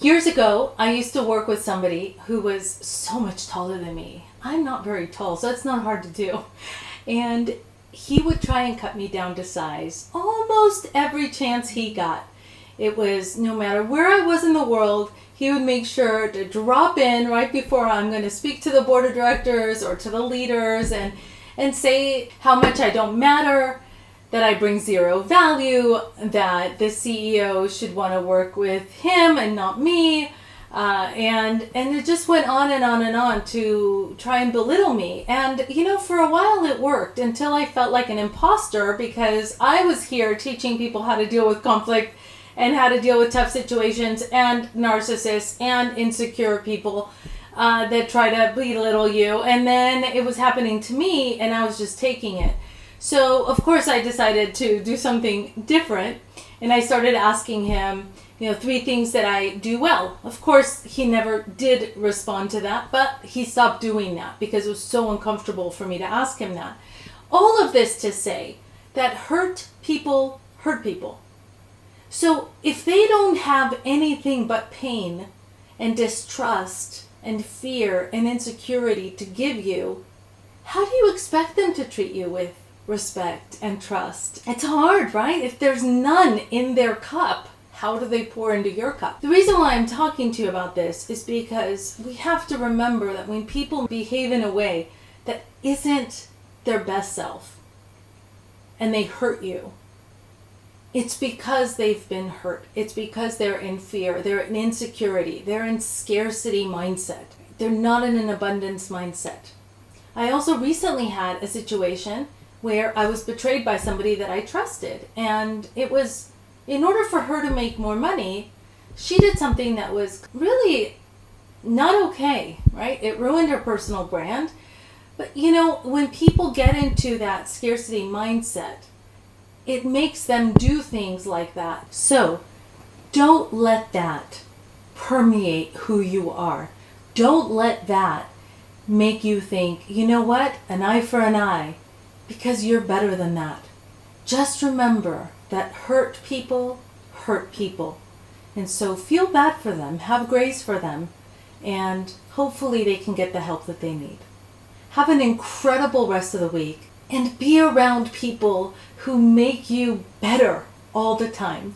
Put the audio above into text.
Years ago, I used to work with somebody who was so much taller than me. I'm not very tall, so it's not hard to do. And he would try and cut me down to size almost every chance he got. It was no matter where I was in the world, he would make sure to drop in right before I'm going to speak to the board of directors or to the leaders and say how much I don't matter, that I bring zero value, that the CEO should want to work with him and not me. And it just went on and on and on to try and belittle me. And, for a while it worked until I felt like an imposter because I was here teaching people how to deal with conflict and how to deal with tough situations and narcissists and insecure people that try to belittle you. And then it was happening to me and I was just taking it. So, of course, I decided to do something different. And I started asking him, 3 things that I do well. Of course, he never did respond to that, but he stopped doing that because it was so uncomfortable for me to ask him that. All of this to say that hurt people hurt people. So if they don't have anything but pain and distrust and fear and insecurity to give you, how do you expect them to treat you with respect and trust? It's hard, right? If there's none in their cup, how do they pour into your cup? The reason why I'm talking to you about this is because we have to remember that when people behave in a way that isn't their best self and they hurt you, it's because they've been hurt. It's because they're in fear, they're in insecurity, they're in scarcity mindset. They're not in an abundance mindset. I also recently had a situation where I was betrayed by somebody that I trusted. And it was, in order for her to make more money, she did something that was really not okay, right? It ruined her personal brand. But when people get into that scarcity mindset, it makes them do things like that. So don't let that permeate who you are. Don't let that make you think, what? An eye for an eye. Because you're better than that. Just remember that hurt people hurt people. And so feel bad for them, have grace for them, and hopefully they can get the help that they need. Have an incredible rest of the week and be around people who make you better all the time.